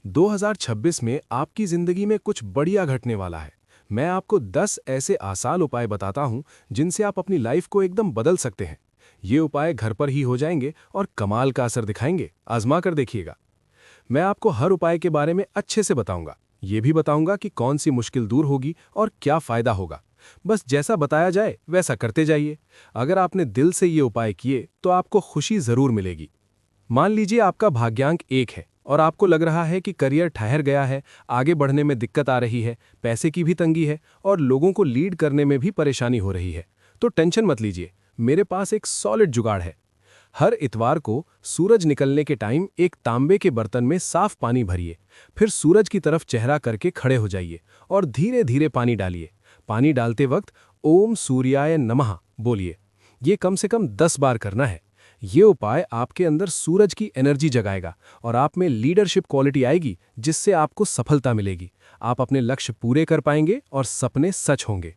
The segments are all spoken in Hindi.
2026 में आपकी जिंदगी में कुछ बढ़िया घटने वाला है। मैं आपको 10 ऐसे आसान उपाय बताता हूं जिनसे आप अपनी लाइफ को एकदम बदल सकते हैं। ये उपाय घर पर ही हो जाएंगे और कमाल का असर दिखाएंगे। आजमा कर देखिएगा। मैं आपको हर उपाय के बारे में अच्छे से बताऊंगा। ये भी बताऊंगा कि कौन सी मुश्किल दूर होगी और क्या फायदा होगा। बस जैसा बताया जाए वैसा करते जाइए। अगर आपने दिल से ये उपाय किए तो आपको खुशी जरूर मिलेगी। मान लीजिए आपका भाग्यांक 1 है और आपको लग रहा है कि करियर ठहर गया है, आगे बढ़ने में दिक्कत आ रही है, पैसे की भी तंगी है और लोगों को लीड करने में भी परेशानी हो रही है। तो टेंशन मत लीजिए, मेरे पास एक सॉलिड जुगाड़ है। हर इतवार को सूरज निकलने के टाइम एक तांबे के बर्तन में साफ पानी भरिए, फिर सूरज की तरफ चेहरा करके खड़े हो जाइए और धीरे धीरे पानी डालिए। पानी डालते वक्त ओम सूर्याय नमः बोलिए। ये कम से कम 10 बार करना है। ये उपाय आपके अंदर सूरज की एनर्जी जगाएगा और आप में लीडरशिप क्वालिटी आएगी, जिससे आपको सफलता मिलेगी। आप अपने लक्ष्य पूरे कर पाएंगे और सपने सच होंगे।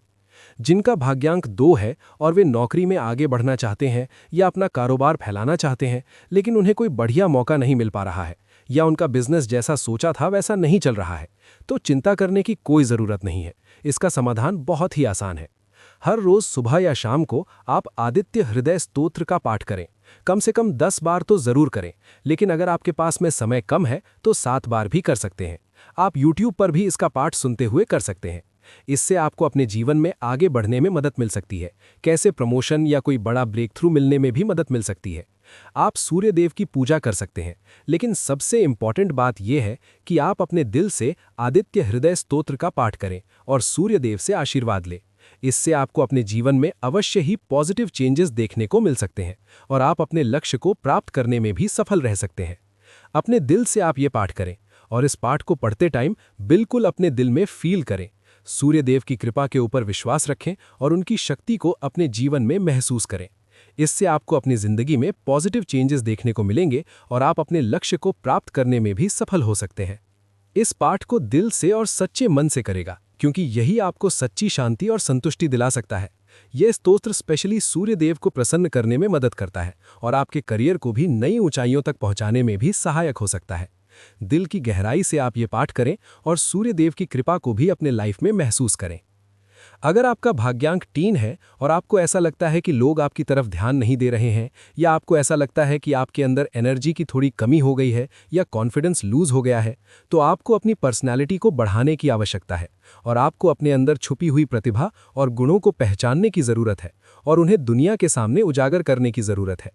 जिनका भाग्यांक 2 है और वे नौकरी में आगे बढ़ना चाहते हैं या अपना कारोबार फैलाना चाहते हैं, लेकिन उन्हें कोई बढ़िया मौका नहीं मिल पा रहा है या उनका बिजनेस जैसा सोचा था वैसा नहीं चल रहा है, तो चिंता करने की कोई ज़रूरत नहीं है। इसका समाधान बहुत ही आसान है। हर रोज सुबह या शाम को आप आदित्य हृदय स्तोत्र का पाठ करें। कम से कम 10 बार तो जरूर करें, लेकिन अगर आपके पास में समय कम है तो 7 बार भी कर सकते हैं। आप YouTube पर भी इसका पाठ सुनते हुए कर सकते हैं। इससे आपको अपने जीवन में आगे बढ़ने में मदद मिल सकती है। कैसे प्रमोशन या कोई बड़ा ब्रेक थ्रू मिलने में भी मदद मिल सकती है। आप सूर्य देव की पूजा कर सकते हैं, लेकिन सबसे इंपॉर्टेंट बात यह है कि आप अपने दिल से आदित्य हृदय स्तोत्र का पाठ करें और सूर्य देव से आशीर्वाद लें। इससे आपको अपने जीवन में अवश्य ही पॉजिटिव चेंजेस देखने को मिल सकते हैं और आप अपने लक्ष्य को प्राप्त करने में भी सफल रह सकते हैं। अपने दिल से आप ये पाठ करें और इस पाठ को पढ़ते टाइम बिल्कुल अपने दिल में फील करें। सूर्य देव की कृपा के ऊपर विश्वास रखें और उनकी शक्ति को अपने जीवन में महसूस करें। इससे आपको अपनी जिंदगी में पॉजिटिव चेंजेस देखने को मिलेंगे और आप अपने लक्ष्य को प्राप्त करने में भी सफल हो सकते हैं। इस पाठ को दिल से और सच्चे मन से करेगा, क्योंकि यही आपको सच्ची शांति और संतुष्टि दिला सकता है। यह स्तोत्र स्पेशली सूर्य देव को प्रसन्न करने में मदद करता है और आपके करियर को भी नई ऊंचाइयों तक पहुंचाने में भी सहायक हो सकता है। दिल की गहराई से आप ये पाठ करें और सूर्य देव की कृपा को भी अपने लाइफ में महसूस करें। अगर आपका भाग्यांक 3 है और आपको ऐसा लगता है कि लोग आपकी तरफ ध्यान नहीं दे रहे हैं, या आपको ऐसा लगता है कि आपके अंदर एनर्जी की थोड़ी कमी हो गई है या कॉन्फिडेंस लूज हो गया है, तो आपको अपनी पर्सनैलिटी को बढ़ाने की आवश्यकता है और आपको अपने अंदर छुपी हुई प्रतिभा और गुणों को पहचानने की ज़रूरत है और उन्हें दुनिया के सामने उजागर करने की ज़रूरत है।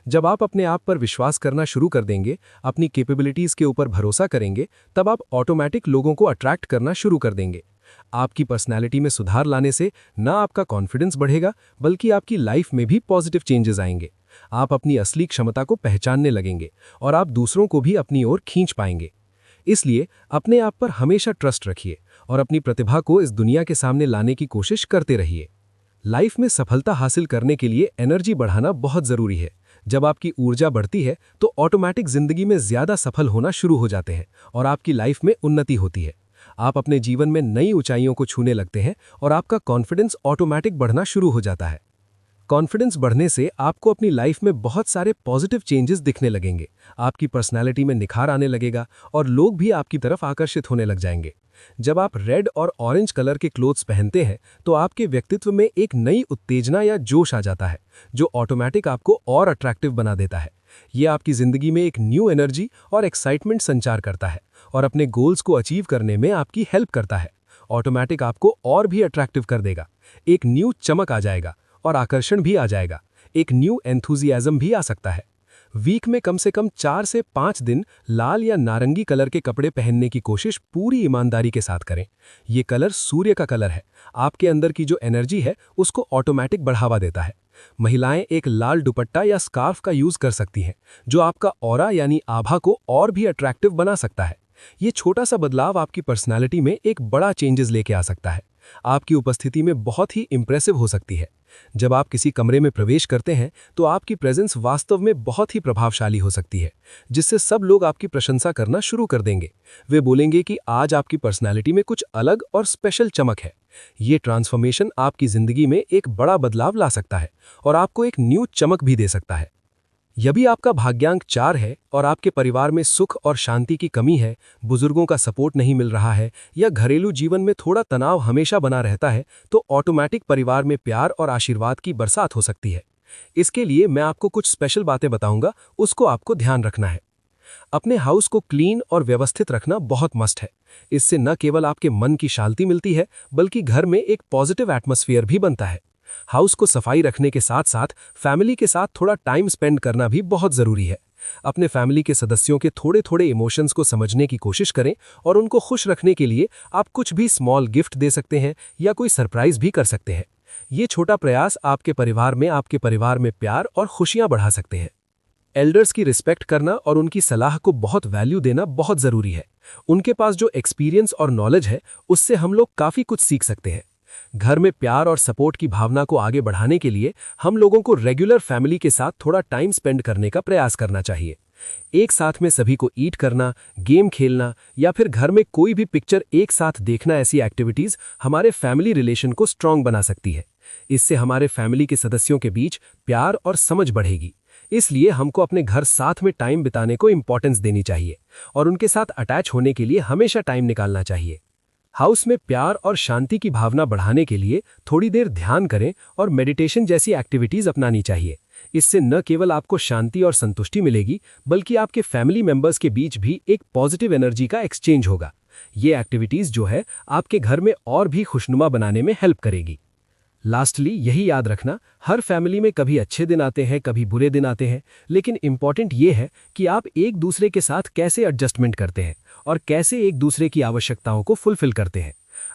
जब आप अपने आप पर विश्वास करना शुरू कर देंगे, अपनी कैपेबिलिटीज़ के ऊपर भरोसा करेंगे, तब आप ऑटोमेटिक लोगों को अट्रैक्ट करना शुरू कर देंगे। आपकी पर्सनैलिटी में सुधार लाने से न आपका कॉन्फिडेंस बढ़ेगा, बल्कि आपकी लाइफ में भी पॉजिटिव चेंजेस आएंगे। आप अपनी असली क्षमता को पहचानने लगेंगे और आप दूसरों को भी अपनी ओर खींच पाएंगे। इसलिए अपने आप पर हमेशा ट्रस्ट रखिए और अपनी प्रतिभा को इस दुनिया के सामने लाने की कोशिश करते रहिए। लाइफ में सफलता हासिल करने के लिए एनर्जी बढ़ाना बहुत ज़रूरी है। जब आपकी ऊर्जा बढ़ती है तो ऑटोमेटिक जिंदगी में ज़्यादा सफल होना शुरू हो जाते हैं और आपकी लाइफ में उन्नति होती है। आप अपने जीवन में नई ऊंचाइयों को छूने लगते हैं और आपका कॉन्फिडेंस ऑटोमेटिक बढ़ना शुरू हो जाता है। कॉन्फिडेंस बढ़ने से आपको अपनी लाइफ में बहुत सारे पॉजिटिव चेंजेस दिखने लगेंगे। आपकी पर्सनैलिटी में निखार आने लगेगा और लोग भी आपकी तरफ आकर्षित होने लग जाएंगे। जब आप रेड और ऑरेंज कलर के क्लोथ्स पहनते हैं तो आपके व्यक्तित्व में एक नई उत्तेजना या जोश आ जाता है, जो ऑटोमेटिक आपको और अट्रैक्टिव बना देता है। ये आपकी जिंदगी में एक न्यू एनर्जी और एक्साइटमेंट संचार करता है और अपने गोल्स को अचीव करने में आपकी हेल्प करता है। ऑटोमेटिक आपको और भी अट्रैक्टिव कर देगा। एक न्यू चमक आ जाएगा और आकर्षण भी आ जाएगा। एक न्यू एंथुजियाज्म भी आ सकता है। वीक में कम से कम 4 से 5 दिन लाल या नारंगी कलर के कपड़े पहनने की कोशिश पूरी ईमानदारी के साथ करें। ये कलर सूर्य का कलर है। आपके अंदर की जो एनर्जी है उसको ऑटोमेटिक बढ़ावा देता है। महिलाएं एक लाल दुपट्टा या स्कार्फ का यूज कर सकती हैं, जो आपका ऑरा यानी आभा को और भी अट्रैक्टिव बना सकता है। ये छोटा सा बदलाव आपकी पर्सनालिटी में एक बड़ा चेंजेस लेके आ सकता है। आपकी उपस्थिति में बहुत ही इंप्रेसिव हो सकती है। जब आप किसी कमरे में प्रवेश करते हैं तो आपकी प्रेजेंस वास्तव में बहुत ही प्रभावशाली हो सकती है, जिससे सब लोग आपकी प्रशंसा करना शुरू कर देंगे। वे बोलेंगे कि आज आपकी पर्सनैलिटी में कुछ अलग और स्पेशल चमक है। ये ट्रांसफॉर्मेशन आपकी जिंदगी में एक बड़ा बदलाव ला सकता है और आपको एक न्यू चमक भी दे सकता है। यदि आपका भाग्यांक 4 है और आपके परिवार में सुख और शांति की कमी है, बुजुर्गों का सपोर्ट नहीं मिल रहा है या घरेलू जीवन में थोड़ा तनाव हमेशा बना रहता है, तो ऑटोमेटिक परिवार में प्यार और आशीर्वाद की बरसात हो सकती है। इसके लिए मैं आपको कुछ स्पेशल बातें बताऊंगा, उसको आपको ध्यान रखना है। अपने हाउस को क्लीन और व्यवस्थित रखना बहुत मस्ट है। इससे न केवल आपके मन की शांति मिलती है, बल्कि घर में एक पॉजिटिव एटमॉस्फेयर भी बनता है। हाउस को सफाई रखने के साथ साथ फैमिली के साथ थोड़ा टाइम स्पेंड करना भी बहुत जरूरी है। अपने फैमिली के सदस्यों के थोड़े थोड़े इमोशंस को समझने की कोशिश करें और उनको खुश रखने के लिए आप कुछ भी स्मॉल गिफ्ट दे सकते हैं या कोई सरप्राइज भी कर सकते हैं। ये छोटा प्रयास आपके परिवार में प्यार और खुशियां बढ़ा सकते हैं। एल्डर्स की रिस्पेक्ट करना और उनकी सलाह को बहुत वैल्यू देना बहुत जरूरी है। उनके पास जो एक्सपीरियंस और नॉलेज है, उससे हम लोग काफी कुछ सीख सकते हैं। घर में प्यार और सपोर्ट की भावना को आगे बढ़ाने के लिए हम लोगों को रेगुलर फैमिली के साथ थोड़ा टाइम स्पेंड करने का प्रयास करना चाहिए। एक साथ में सभी को ईट करना, गेम खेलना या फिर घर में कोई भी पिक्चर एक साथ देखना, ऐसी एक्टिविटीज हमारे फैमिली रिलेशन को स्ट्रांग बना सकती है। इससे हमारे फैमिली के सदस्यों के बीच प्यार और समझ बढ़ेगी। इसलिए हमको अपने घर साथ में टाइम बिताने को इंपॉर्टेंस देनी चाहिए और उनके साथ अटैच होने के लिए हमेशा टाइम निकालना चाहिए। हाउस में प्यार और शांति की भावना बढ़ाने के लिए थोड़ी देर ध्यान करें और मेडिटेशन जैसी एक्टिविटीज अपनानी चाहिए। इससे न केवल आपको शांति और संतुष्टि मिलेगी, बल्कि आपके फैमिली मेंबर्स के बीच भी एक पॉजिटिव एनर्जी का एक्सचेंज होगा। ये एक्टिविटीज जो है आपके घर में और भी खुशनुमा बनाने में हेल्प करेगी। लास्टली यही याद रखना, हर फैमिली में कभी अच्छे दिन आते हैं, कभी बुरे दिन आते हैं, लेकिन इंपॉर्टेंट ये है कि आप एक दूसरे के साथ कैसे एडजस्टमेंट करते हैं और कैसे एक दूसरे की आवश्यकताओं को फुलफिल करते हैं।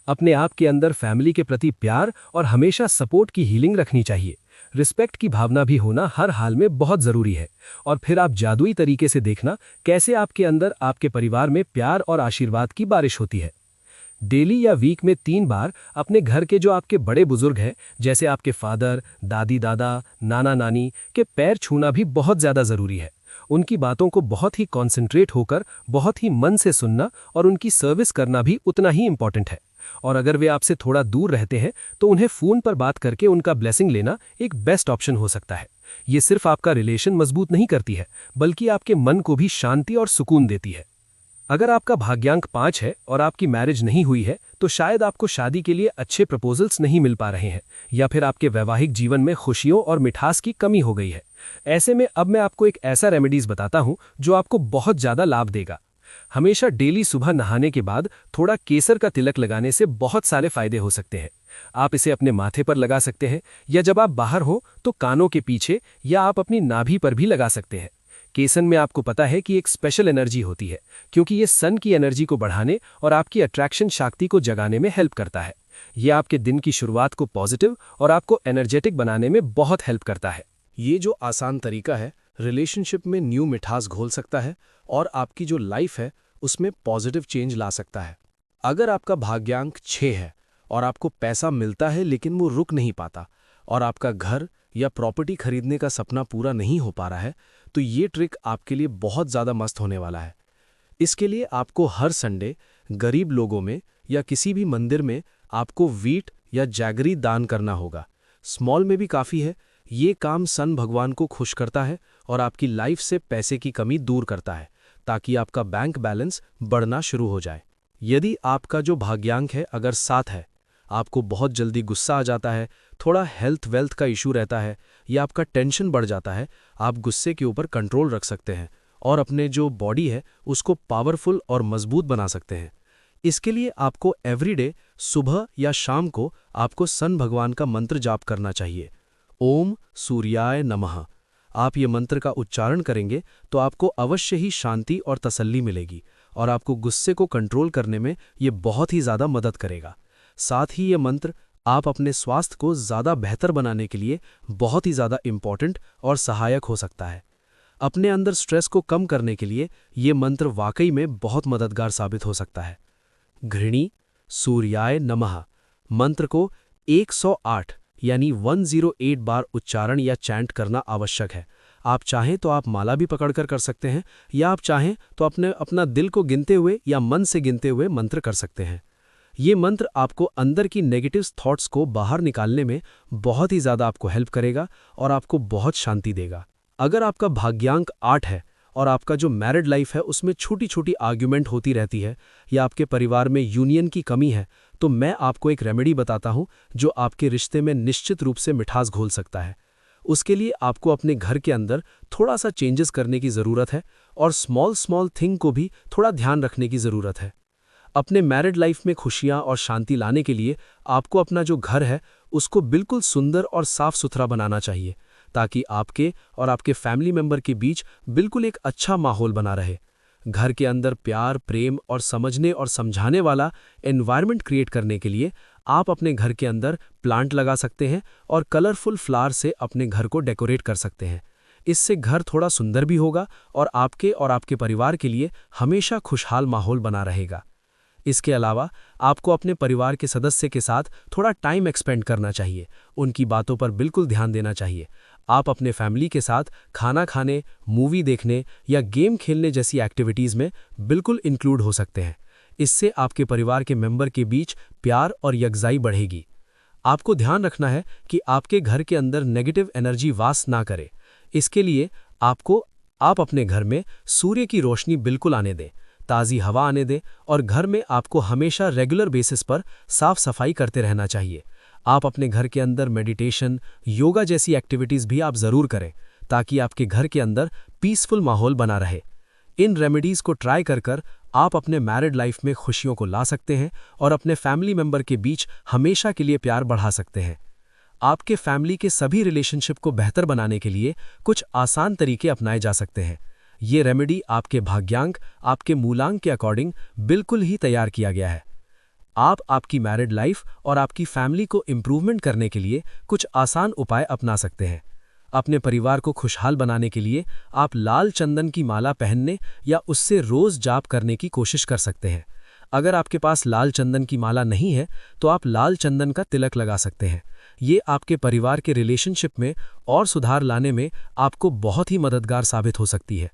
अपने आप के अंदर फैमिली के प्रति प्यार और हमेशा सपोर्ट की हीलिंग रखनी चाहिए। रिस्पेक्ट की भावना भी होना हर हाल में बहुत जरूरी है। और फिर आप जादुई तरीके से देखना कैसे आपके अंदर आपके परिवार में प्यार और आशीर्वाद की बारिश होती है। डेली या वीक में 3 बार अपने घर के जो आपके बड़े बुजुर्ग हैं, जैसे आपके फादर, दादी दादा, नाना नानी के पैर छूना भी बहुत ज़्यादा ज़रूरी है। उनकी बातों को बहुत ही कॉन्सेंट्रेट होकर बहुत ही मन से सुनना और उनकी सर्विस करना भी उतना ही इम्पॉर्टेंट है। और अगर वे आपसे थोड़ा दूर रहते हैं तो उन्हें फ़ोन पर बात करके उनका ब्लेसिंग लेना एक बेस्ट ऑप्शन हो सकता है। ये सिर्फ आपका रिलेशन मजबूत नहीं करती है, बल्कि आपके मन को भी शांति और सुकून देती है। अगर आपका भाग्यांक 5 है और आपकी मैरिज नहीं हुई है, तो शायद आपको शादी के लिए अच्छे प्रपोजल्स नहीं मिल पा रहे हैं या फिर आपके वैवाहिक जीवन में खुशियों और मिठास की कमी हो गई है। ऐसे में अब मैं आपको एक ऐसा रेमेडीज बताता हूं जो आपको बहुत ज़्यादा लाभ देगा। हमेशा डेली सुबह नहाने के बाद थोड़ा केसर का तिलक लगाने से बहुत सारे फायदे हो सकते हैं। आप इसे अपने माथे पर लगा सकते हैं या जब आप बाहर हो तो कानों के पीछे या आप अपनी नाभि पर भी लगा सकते हैं। केसन में आपको पता है कि एक स्पेशल एनर्जी होती है, क्योंकि ये सन की एनर्जी को बढ़ाने और आपकी अट्रैक्शन शक्ति को जगाने में हेल्प करता है। ये आपके दिन की शुरुआत को पॉजिटिव और आपको एनर्जेटिक बनाने में बहुत हेल्प करता है। ये जो आसान तरीका है, रिलेशनशिप में न्यू मिठास घोल सकता है और आपकी जो लाइफ है उसमें पॉजिटिव चेंज ला सकता है। अगर आपका भाग्यांक 6 है और आपको पैसा मिलता है लेकिन वो रुक नहीं पाता और आपका घर या प्रॉपर्टी खरीदने का सपना पूरा नहीं हो पा रहा है, तो ये ट्रिक आपके लिए बहुत ज़्यादा मस्त होने वाला है। इसके लिए आपको हर संडे गरीब लोगों में या किसी भी मंदिर में आपको वीट या जैगरी दान करना होगा। स्मॉल में भी काफ़ी है। ये काम सन भगवान को खुश करता है और आपकी लाइफ से पैसे की कमी दूर करता है, ताकि आपका बैंक बैलेंस बढ़ना शुरू हो जाए। यदि आपका जो भाग्यांक है अगर 7 है, आपको बहुत जल्दी गुस्सा आ जाता है, थोड़ा हेल्थ वेल्थ का इशू रहता है या आपका टेंशन बढ़ जाता है, आप गुस्से के ऊपर कंट्रोल रख सकते हैं और अपने जो बॉडी है उसको पावरफुल और मजबूत बना सकते हैं। इसके लिए आपको एवरीडे सुबह या शाम को आपको सन भगवान का मंत्र जाप करना चाहिए। ओम सूर्याय नमः। आप ये मंत्र का उच्चारण करेंगे तो आपको अवश्य ही शांति और तसल्ली मिलेगी और आपको गुस्से को कंट्रोल करने में ये बहुत ही ज़्यादा मदद करेगा। साथ ही ये मंत्र आप अपने स्वास्थ्य को ज़्यादा बेहतर बनाने के लिए बहुत ही ज़्यादा इम्पॉर्टेंट और सहायक हो सकता है। अपने अंदर स्ट्रेस को कम करने के लिए ये मंत्र वाकई में बहुत मददगार साबित हो सकता है। घृणी सूर्याय नमः मंत्र को 108 यानी 108 बार उच्चारण या चैंट करना आवश्यक है। आप चाहें तो आप माला भी पकड़कर कर सकते हैं या आप चाहें तो अपना दिल को गिनते हुए या मन से गिनते हुए मंत्र कर सकते हैं। ये मंत्र आपको अंदर की नेगेटिव थॉट्स को बाहर निकालने में बहुत ही ज़्यादा आपको हेल्प करेगा और आपको बहुत शांति देगा। अगर आपका भाग्यांक 8 है और आपका जो मैरिड लाइफ है उसमें छोटी छोटी आर्ग्यूमेंट होती रहती है या आपके परिवार में यूनियन की कमी है, तो मैं आपको एक रेमेडी बताता हूं जो आपके रिश्ते में निश्चित रूप से मिठास घोल सकता है। उसके लिए आपको अपने घर के अंदर थोड़ा सा चेंजेस करने की ज़रूरत है और स्मॉल स्मॉल थिंग को भी थोड़ा ध्यान रखने की ज़रूरत है। अपने मैरिड लाइफ में खुशियां और शांति लाने के लिए आपको अपना जो घर है उसको बिल्कुल सुंदर और साफ सुथरा बनाना चाहिए, ताकि आपके और आपके फैमिली मेंबर के बीच बिल्कुल एक अच्छा माहौल बना रहे। घर के अंदर प्यार, प्रेम और समझने और समझाने वाला एनवायरनमेंट क्रिएट करने के लिए आप अपने घर के अंदर प्लांट लगा सकते हैं और कलरफुल फ्लावर से अपने घर को डेकोरेट कर सकते हैं। इससे घर थोड़ा सुंदर भी होगा और आपके परिवार के लिए हमेशा खुशहाल माहौल बना रहेगा। इसके अलावा आपको अपने परिवार के सदस्य के साथ थोड़ा टाइम एक्सपेंड करना चाहिए, उनकी बातों पर बिल्कुल ध्यान देना चाहिए। आप अपने फैमिली के साथ खाना खाने, मूवी देखने या गेम खेलने जैसी एक्टिविटीज़ में बिल्कुल इंक्लूड हो सकते हैं। इससे आपके परिवार के मेंबर के बीच प्यार और यकजाई बढ़ेगी। आपको ध्यान रखना है कि आपके घर के अंदर नेगेटिव एनर्जी वास ना करे। इसके लिए आप अपने घर में सूर्य की रोशनी बिल्कुल आने दें, ताज़ी हवा आने दें और घर में आपको हमेशा रेगुलर बेसिस पर साफ सफाई करते रहना चाहिए। आप अपने घर के अंदर मेडिटेशन, योगा जैसी एक्टिविटीज़ भी आप ज़रूर करें, ताकि आपके घर के अंदर पीसफुल माहौल बना रहे। इन रेमेडीज़ को ट्राई कर आप अपने मैरिड लाइफ में खुशियों को ला सकते हैं और अपने फैमिली मेंबर के बीच हमेशा के लिए प्यार बढ़ा सकते हैं। आपके फैमिली के सभी रिलेशनशिप को बेहतर बनाने के लिए कुछ आसान तरीके अपनाए जा सकते हैं। ये रेमेडी आपके भाग्यांक, आपके मूलांक के अकॉर्डिंग बिल्कुल ही तैयार किया गया है। आप आपकी मैरिड लाइफ और आपकी फैमिली को इम्प्रूवमेंट करने के लिए कुछ आसान उपाय अपना सकते हैं। अपने परिवार को खुशहाल बनाने के लिए आप लाल चंदन की माला पहनने या उससे रोज़ जाप करने की कोशिश कर सकते हैं। अगर आपके पास लाल चंदन की माला नहीं है तो आप लाल चंदन का तिलक लगा सकते हैं। ये आपके परिवार के रिलेशनशिप में और सुधार लाने में आपको बहुत ही मददगार साबित हो सकती है।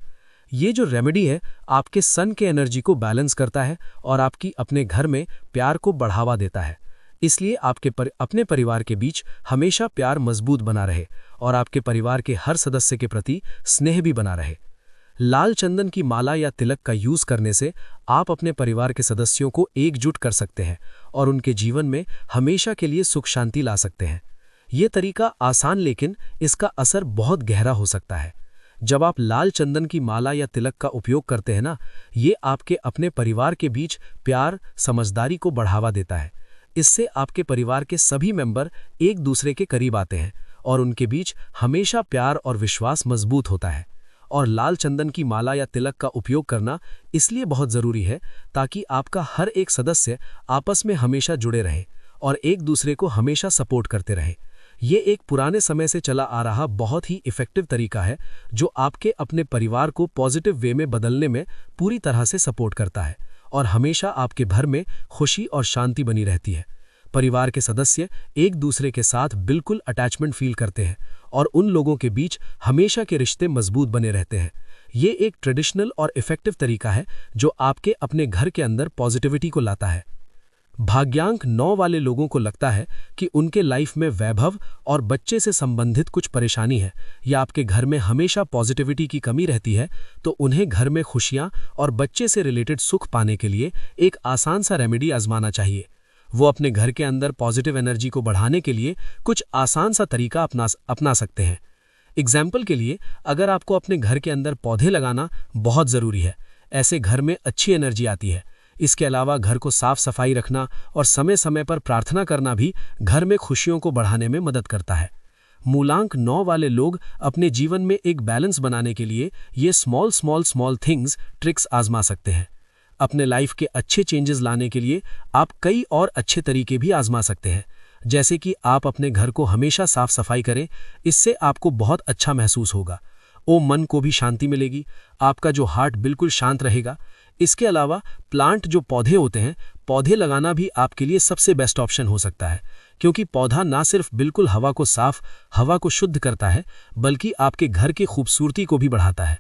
ये जो रेमेडी है आपके सन के एनर्जी को बैलेंस करता है और आपकी अपने घर में प्यार को बढ़ावा देता है। इसलिए अपने परिवार के बीच हमेशा प्यार मजबूत बना रहे और आपके परिवार के हर सदस्य के प्रति स्नेह भी बना रहे। लाल चंदन की माला या तिलक का यूज करने से आप अपने परिवार के सदस्यों को एकजुट कर सकते हैं और उनके जीवन में हमेशा के लिए सुख शांति ला सकते हैं। ये तरीका आसान लेकिन इसका असर बहुत गहरा हो सकता है। जब आप लाल चंदन की माला या तिलक का उपयोग करते हैं ना, ये आपके अपने परिवार के बीच प्यार, समझदारी को बढ़ावा देता है। इससे आपके परिवार के सभी मेंबर एक दूसरे के करीब आते हैं और उनके बीच हमेशा प्यार और विश्वास मजबूत होता है। और लाल चंदन की माला या तिलक का उपयोग करना इसलिए बहुत ज़रूरी है ताकि आपका हर एक सदस्य आपस में हमेशा जुड़े रहे और एक दूसरे को हमेशा सपोर्ट करते रहे। ये एक पुराने समय से चला आ रहा बहुत ही इफ़ेक्टिव तरीका है जो आपके अपने परिवार को पॉजिटिव वे में बदलने में पूरी तरह से सपोर्ट करता है और हमेशा आपके घर में खुशी और शांति बनी रहती है। परिवार के सदस्य एक दूसरे के साथ बिल्कुल अटैचमेंट फील करते हैं और उन लोगों के बीच हमेशा के रिश्ते मजबूत बने रहते हैं। ये एक ट्रेडिशनल और इफ़ेक्टिव तरीका है जो आपके अपने घर के अंदर पॉजिटिविटी को लाता है। भाग्यांक 9 वाले लोगों को लगता है कि उनके लाइफ में वैभव और बच्चे से संबंधित कुछ परेशानी है या आपके घर में हमेशा पॉजिटिविटी की कमी रहती है, तो उन्हें घर में खुशियां और बच्चे से रिलेटेड सुख पाने के लिए एक आसान सा रेमेडी आजमाना चाहिए। वो अपने घर के अंदर पॉजिटिव एनर्जी को बढ़ाने के लिए कुछ आसान सा तरीका अपना सकते हैं। एग्जाम्पल के लिए, अगर आपको अपने घर के अंदर पौधे लगाना बहुत ज़रूरी है, ऐसे घर में अच्छी एनर्जी आती है। इसके अलावा घर को साफ सफाई रखना और समय समय पर प्रार्थना करना भी घर में खुशियों को बढ़ाने में मदद करता है। मूलांक 9 वाले लोग अपने जीवन में एक बैलेंस बनाने के लिए ये स्मॉल थिंग्स ट्रिक्स आजमा सकते हैं। अपने लाइफ के अच्छे चेंजेस लाने के लिए आप कई और अच्छे तरीके भी आजमा सकते हैं, जैसे कि आप अपने घर को हमेशा साफ सफाई करें। इससे आपको बहुत अच्छा महसूस होगा, मन को भी शांति मिलेगी, आपका जो हार्ट बिल्कुल शांत रहेगा। इसके अलावा प्लांट जो पौधे होते हैं, पौधे लगाना भी आपके लिए सबसे बेस्ट ऑप्शन हो सकता है, क्योंकि पौधा ना सिर्फ बिल्कुल हवा को शुद्ध करता है, बल्कि आपके घर की खूबसूरती को भी बढ़ाता है।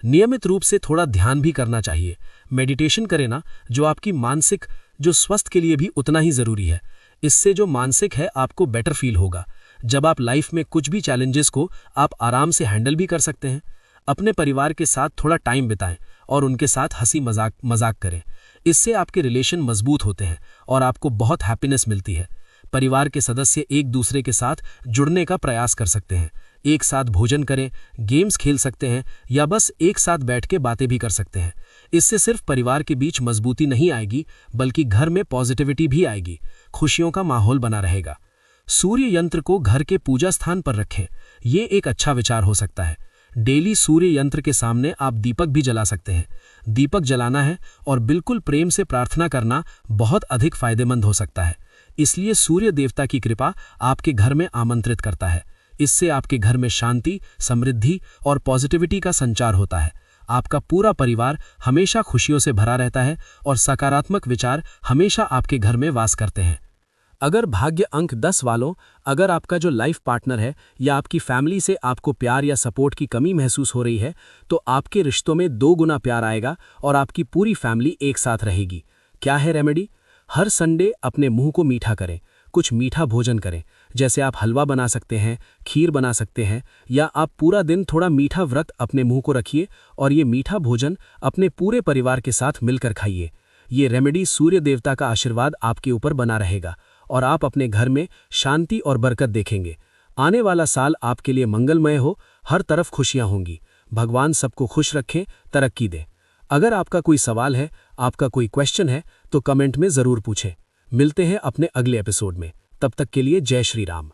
नियमित रूप से थोड़ा ध्यान भी करना चाहिए, मेडिटेशन करें ना, जो आपकी मानसिक जो स्वास्थ्य के लिए भी उतना ही ज़रूरी है। इससे जो मानसिक है आपको बेटर फील होगा। जब आप लाइफ में कुछ भी चैलेंजेस को आप आराम से हैंडल भी कर सकते हैं। अपने परिवार के साथ थोड़ा टाइम बिताएं और उनके साथ हंसी मजाक करें। इससे आपके रिलेशन मजबूत होते हैं और आपको बहुत हैप्पीनेस मिलती है। परिवार के सदस्य एक दूसरे के साथ जुड़ने का प्रयास कर सकते हैं, एक साथ भोजन करें, गेम्स खेल सकते हैं या बस एक साथ बैठ के बातें भी कर सकते हैं। इससे सिर्फ परिवार के बीच मजबूती नहीं आएगी, बल्कि घर में पॉजिटिविटी भी आएगी, खुशियों का माहौल बना रहेगा। सूर्य यंत्र को घर के पूजा स्थान पर रखें, ये एक अच्छा विचार हो सकता है। डेली सूर्य यंत्र के सामने आप दीपक भी जला सकते हैं। दीपक जलाना है और बिल्कुल प्रेम से प्रार्थना करना बहुत अधिक फायदेमंद हो सकता है। इसलिए सूर्य देवता की कृपा आपके घर में आमंत्रित करता है। इससे आपके घर में शांति, समृद्धि और पॉजिटिविटी का संचार होता है। आपका पूरा परिवार हमेशा खुशियों से भरा रहता है और सकारात्मक विचार हमेशा आपके घर में वास करते हैं। अगर भाग्य अंक 10 वालों, अगर आपका जो लाइफ पार्टनर है या आपकी फैमिली से आपको प्यार या सपोर्ट की कमी महसूस हो रही है, तो आपके रिश्तों में 2 गुना प्यार आएगा और आपकी पूरी फैमिली एक साथ रहेगी। क्या है रेमेडी? हर संडे अपने मुंह को मीठा करें, कुछ मीठा भोजन करें। जैसे आप हलवा बना सकते हैं, खीर बना सकते हैं, या आप पूरा दिन थोड़ा मीठा व्रत अपने मुंह को रखिए और ये मीठा भोजन अपने पूरे परिवार के साथ मिलकर खाइए। ये रेमेडी सूर्य देवता का आशीर्वाद आपके ऊपर बना रहेगा और आप अपने घर में शांति और बरकत देखेंगे। आने वाला साल आपके लिए मंगलमय हो, हर तरफ खुशियां होंगी। भगवान सबको खुश रखें, तरक्की दे। अगर आपका कोई सवाल है, आपका कोई क्वेश्चन है, तो कमेंट में ज़रूर पूछें। मिलते हैं अपने अगले एपिसोड में। तब तक के लिए जय श्री राम।